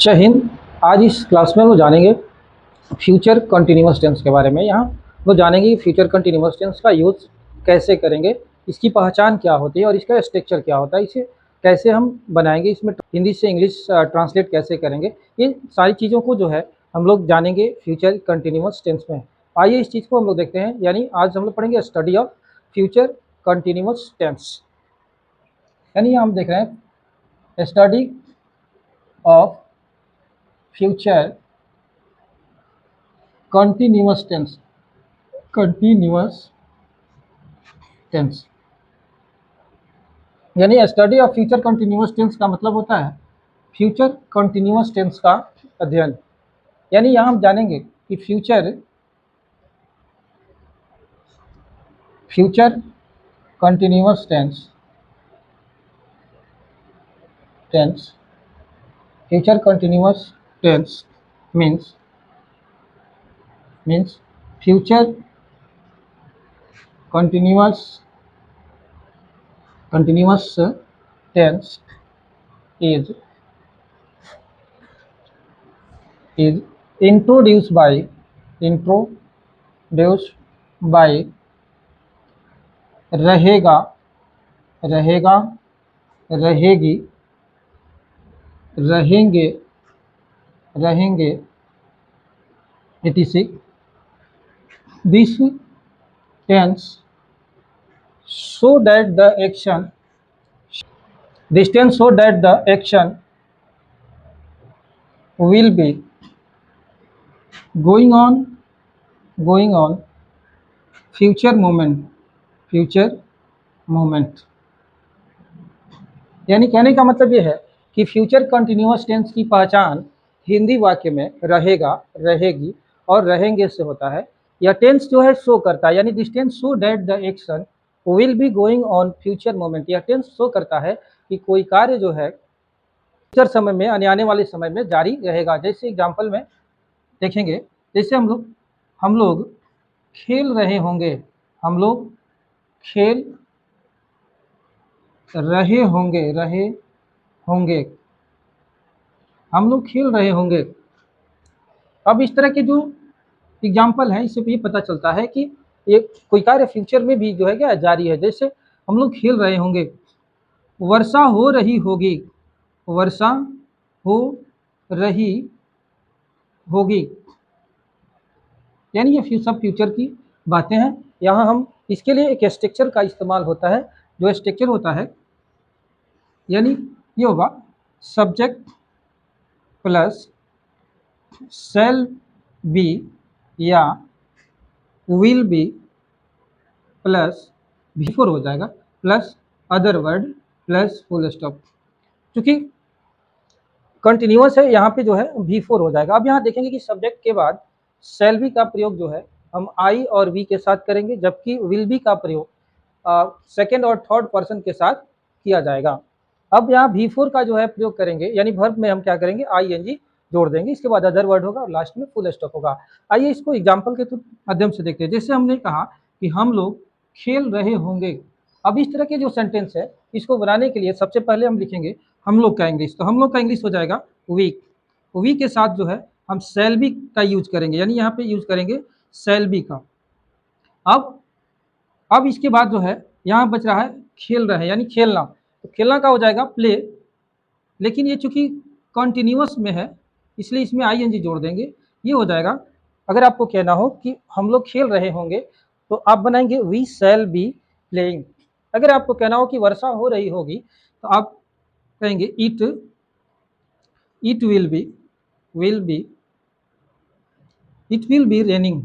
जय हिंद। आज इस क्लास में हम लोग जानेंगे फ्यूचर कंटिन्यूअस टेंस के बारे में। यहाँ वो जानेंगे कि फ्यूचर कंटिन्यूअस टेंस का यूज़ कैसे करेंगे, इसकी पहचान क्या होती है और इसका स्ट्रक्चर क्या होता है, इसे कैसे हम बनाएंगे, इसमें हिंदी से इंग्लिश ट्रांसलेट कैसे करेंगे, ये सारी चीज़ों को जो है हम लोग जानेंगे फ्यूचर कंटिन्यूअस टेंस में। आइए इस चीज़ को हम लोग देखते हैं। यानी आज हम लोग पढ़ेंगे study of future continuous tense. यानी हम देख रहे हैं study of future continuous tense. Continuous tense यानी study of future continuous tense का मतलब होता है फ्यूचर कंटिन्यूअस टेंस का अध्ययन। यानी यहाँ हम जानेंगे कि future continuous future continuous tense means future continuous tense is introduced by रहेगा, रहेगी, रहेंगे etc. This tense so that the action will be going on future moment। यानी कहने का मतलब ये है कि फ्यूचर कंटिन्यूअस टेंस की पहचान हिंदी वाक्य में रहेगा, रहेगी और रहेंगे से होता है। यह टेंस जो है शो करता है, यानी this tense show that the action will be going on future moment. यह टेंस शो करता है कि कोई कार्य जो है फ्यूचर समय में, आने वाले समय में जारी रहेगा। जैसे एग्जाम्पल में देखेंगे, जैसे हम लोग खेल रहे होंगे, हम लोग खेल रहे होंगे, हम लोग खेल रहे होंगे। अब इस तरह के जो एग्जाम्पल है, इससे ये पता चलता है कि ये कोई कार्य फ्यूचर में भी जो है क्या जारी है। जैसे हम लोग खेल रहे होंगे, वर्षा हो रही होगी, वर्षा हो रही होगी, यानी ये सब फ्यूचर की बातें हैं। यहाँ हम इसके लिए एक स्ट्रक्चर का इस्तेमाल होता है, जो स्ट्रक्चर होता है यानी ये होगा सब्जेक्ट प्लस शैल बी या विल बी प्लस बिफोर हो जाएगा plus other word plus full stop. क्योंकि कंटिन्यूअस है, यहाँ पे जो है V4 हो जाएगा। अब यहाँ देखेंगे कि सब्जेक्ट के बाद शैल बी का प्रयोग जो है हम आई और वी के साथ करेंगे, जबकि विल बी का प्रयोग सेकेंड और थर्ड पर्सन के साथ किया जाएगा। अब यहाँ V4 का जो है प्रयोग करेंगे, यानी वर्ब में हम क्या करेंगे, ING जोड़ देंगे, इसके बाद अदर वर्ड होगा और लास्ट में फुल स्टॉप होगा। आइए इसको एग्जाम्पल के माध्यम से देखते हैं। जैसे हमने कहा कि हम लोग खेल रहे होंगे। अब इस तरह के जो सेंटेंस है, इसको बनाने के लिए सबसे पहले हम लिखेंगे हम लोग का इंग्लिश। तो हम लोग का इंग्लिश हो जाएगा वी के साथ जो है हम शैल बी का यूज करेंगे, यानी यहाँ पे यूज करेंगे शैल बी का। अब इसके बाद जो है यहाँ बच रहा है खेल रहे, यानी खेलना। तो खेलना का हो जाएगा प्ले, लेकिन ये चूंकि कंटिन्यूअस में है इसलिए इसमें ING जोड़ देंगे, ये हो जाएगा। अगर आपको कहना हो कि हम लोग खेल रहे होंगे तो आप बनाएंगे वी शैल बी प्लेइंग। अगर आपको कहना हो कि वर्षा हो रही होगी तो आप कहेंगे इट विल बी रेनिंग,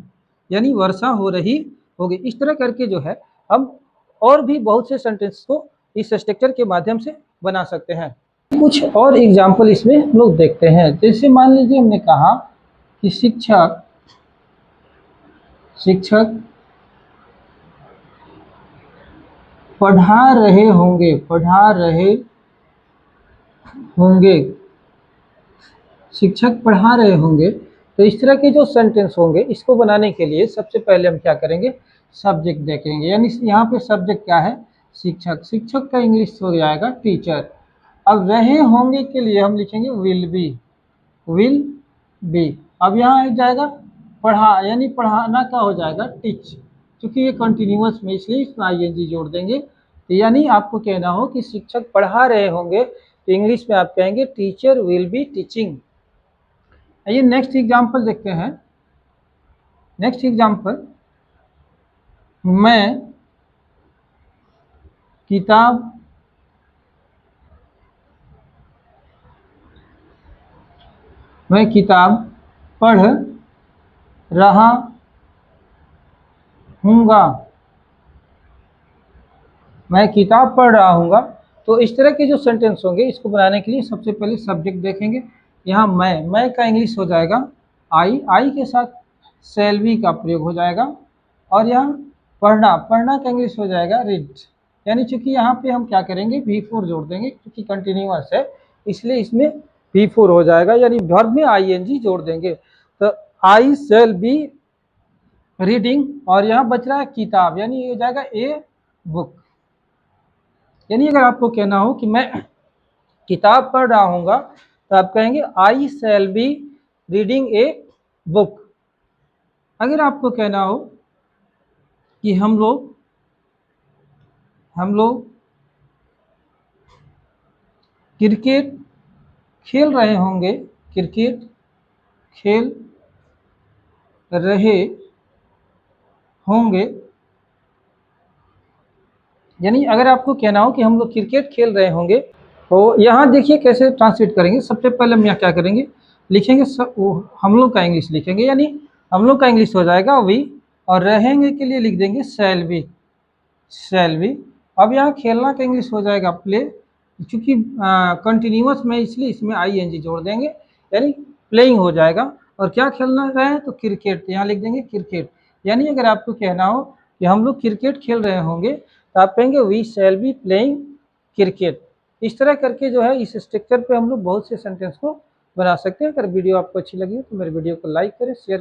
यानी वर्षा हो रही होगी। इस तरह करके जो है हम और भी बहुत से सेंटेंस को इस स्ट्रक्चर के माध्यम से बना सकते हैं। कुछ और एग्जाम्पल इसमें हम लोग देखते हैं। जैसे मान लीजिए हमने कहा कि शिक्षक पढ़ा रहे होंगे, शिक्षक पढ़ा रहे होंगे। तो इस तरह के जो सेंटेंस होंगे, इसको बनाने के लिए सबसे पहले हम क्या करेंगे, सब्जेक्ट देखेंगे। यानी यहाँ पे सब्जेक्ट क्या है, शिक्षक का इंग्लिश हो जाएगा टीचर। अब रहे होंगे के लिए हम लिखेंगे विल बी, विल बी। अब यहाँ आ जाएगा पढ़ा, यानी पढ़ाना का हो जाएगा टीच, क्योंकि ये कंटिन्यूअस में इसलिए इसमें आईएनजी जोड़ देंगे। तो यानी आपको कहना हो कि शिक्षक पढ़ा रहे होंगे तो इंग्लिश में आप कहेंगे टीचर विल बी टीचिंग। आइए नेक्स्ट एग्जाम्पल देखते हैं। नेक्स्ट एग्जाम्पल, मैं किताब पढ़ रहा हूँगा। मैं किताब पढ़ रहा हूँगा। तो इस तरह के जो सेंटेंस होंगे इसको बनाने के लिए सबसे पहले सब्जेक्ट देखेंगे। यहाँ मैं का इंग्लिश हो जाएगा आई के साथ शैल बी का प्रयोग हो जाएगा। और यहाँ पढ़ना का इंग्लिश हो जाएगा रीड। यानी चूंकि यहाँ पे हम क्या करेंगे V4 जोड़ देंगे, क्योंकि कंटिन्यूअस है इसलिए इसमें V4 हो जाएगा, यानी वर्ब में ING जोड़ देंगे। तो आई शैल बी रीडिंग, और यहाँ बच रहा है किताब, यानी ये हो जाएगा ए बुक। यानी अगर आपको कहना हो कि मैं किताब पढ़ रहा हूँगा तो आप कहेंगे I shall be reading a book. अगर आपको कहना हो कि हम लोग क्रिकेट खेल रहे होंगे, क्रिकेट खेल रहे होंगे, यानी अगर आपको कहना हो कि हम लोग क्रिकेट खेल रहे होंगे तो यहाँ देखिए कैसे ट्रांसलेट करेंगे। सबसे पहले हम यहाँ क्या करेंगे, लिखेंगे हम लोग का इंग्लिश लिखेंगे, यानी हम लोग का इंग्लिश हो जाएगा वी, और रहेंगे के लिए लिख देंगे शैल बी। अब यहाँ खेलना का इंग्लिश हो जाएगा प्ले, चूँकि कंटिन्यूअस में इसलिए इसमें ING जोड़ देंगे, यानी प्लेइंग हो जाएगा। और क्या खेलना है तो क्रिकेट, यहाँ लिख देंगे क्रिकेट। यानी अगर आपको कहना हो कि हम लोग क्रिकेट खेल रहे होंगे तो आप कहेंगे we shall be playing cricket. इस तरह करके जो है इस स्ट्रक्चर पे हम लोग बहुत से सेंटेंस को बना सकते हैं। अगर वीडियो आपको अच्छी लगी तो मेरे वीडियो को लाइक करें, शेयर